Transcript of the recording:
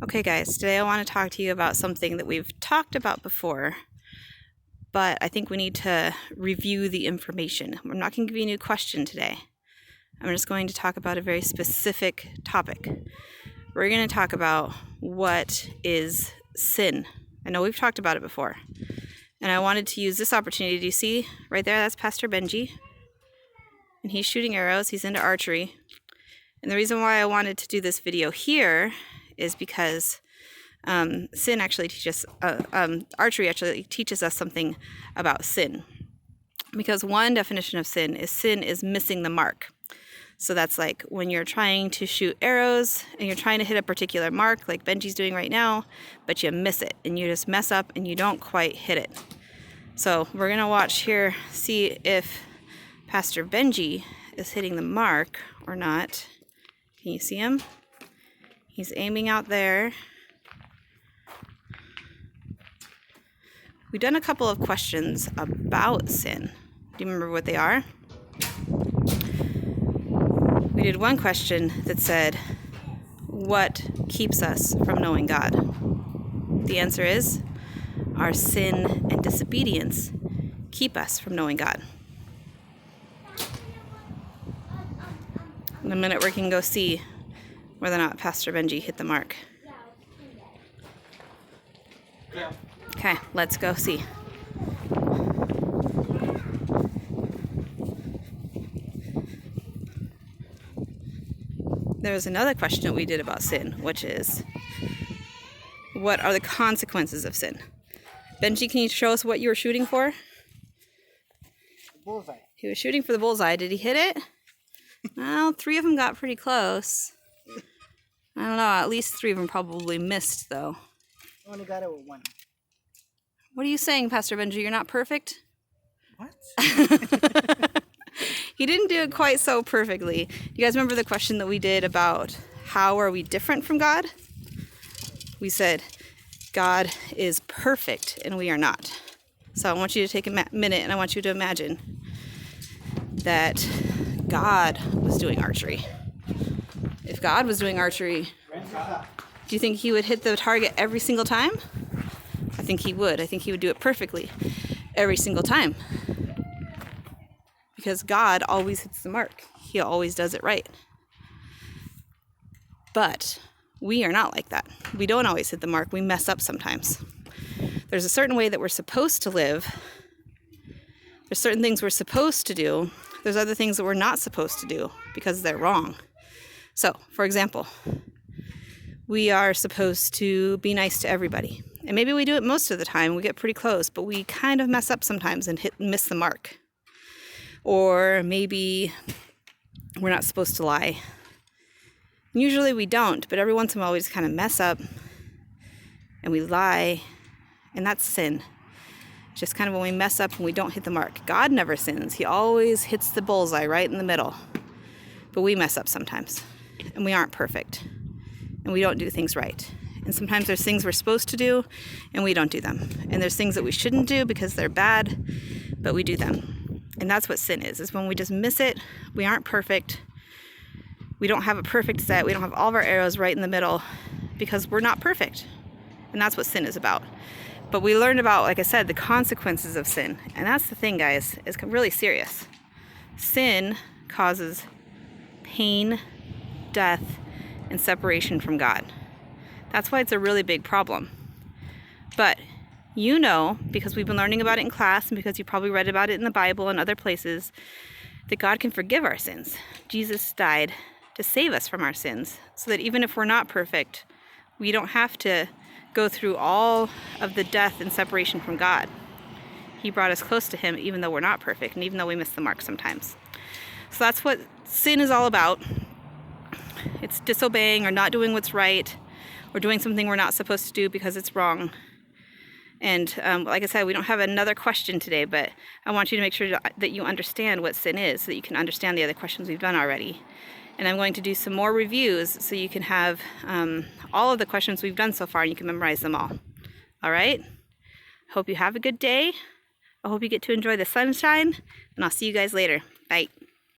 Okay guys, today I want to talk to you about something that we've talked about before, but I think we need to review the information. I'm not going to give you a new question today. I'm just going to talk about a very specific topic. We're going to talk about what is sin. I know we've talked about it before, and I wanted to use this opportunity. Do you see right there? That's Pastor Benji, and he's shooting arrows. He's into archery. And the reason why I wanted to do this video here is because sin actually teaches, archery actually teaches us something about sin. Because one definition of sin is missing the mark. So that's like when you're trying to shoot arrows and you're trying to hit a particular mark, like Benji's doing right now, but you miss it and you just mess up and you don't quite hit it. So we're gonna watch here, see if Pastor Benji is hitting the mark or not. Can you see him? He's aiming out there. We've done a couple of questions about sin. Do you remember what they are? We did one question that said, what keeps us from knowing God? The answer is, our sin and disobedience keep us from knowing God. In a minute, we can go see whether or not Pastor Benji hit the mark. Okay, let's go see. There was another question that we did about sin, which is, what are the consequences of sin? Benji, can you show us what you were shooting for? Bullseye. He was shooting for the bullseye. Did he hit it? Well, 3 of them got pretty close. I don't know, at least 3 of them probably missed, though. I only got it with 1. What are you saying, Pastor Benji? You're not perfect? What? He didn't do it quite so perfectly. You guys remember the question that we did about how are we different from God? We said God is perfect and we are not. So I want you to take a minute and I want you to imagine that God was doing archery. If God was doing archery, do you think he would hit the target every single time? I think he would. I think he would do it perfectly every single time. Because God always hits the mark. He always does it right. But we are not like that. We don't always hit the mark. We mess up sometimes. There's a certain way that we're supposed to live. There's certain things we're supposed to do. There's other things that we're not supposed to do because they're wrong. So, for example, we are supposed to be nice to everybody. And maybe we do it most of the time. We get pretty close, but we kind of mess up sometimes and miss the mark. Or maybe we're not supposed to lie. Usually we don't, but every once in a while we just kind of mess up and we lie, and that's sin. It's just kind of when we mess up and we don't hit the mark. God never sins. He always hits the bullseye right in the middle. But we mess up sometimes, and we aren't perfect, and we don't do things right. And sometimes there's things we're supposed to do, and we don't do them. And there's things that we shouldn't do because they're bad, but we do them. And that's what sin is when we just miss it. We aren't perfect. We don't have a perfect set. We don't have all of our arrows right in the middle because we're not perfect. And that's what sin is about. But we learned about, like I said, the consequences of sin. And that's the thing, guys. It's really serious. Sin causes pain, death, and separation from God. That's why it's a really big problem. But you know, because we've been learning about it in class and because you probably read about it in the Bible and other places, that God can forgive our sins. Jesus died to save us from our sins so that even if we're not perfect, we don't have to go through all of the death and separation from God. He brought us close to him even though we're not perfect and even though we miss the mark sometimes. So that's what sin is all about. It's disobeying or not doing what's right or doing something we're not supposed to do because it's wrong. And like I said, we don't have another question today, but I want you to make sure that you understand what sin is so that you can understand the other questions we've done already. And I'm going to do some more reviews so you can have all of the questions we've done so far and you can memorize them all. All right? Hope you have a good day. I hope you get to enjoy the sunshine, and I'll see you guys later. Bye.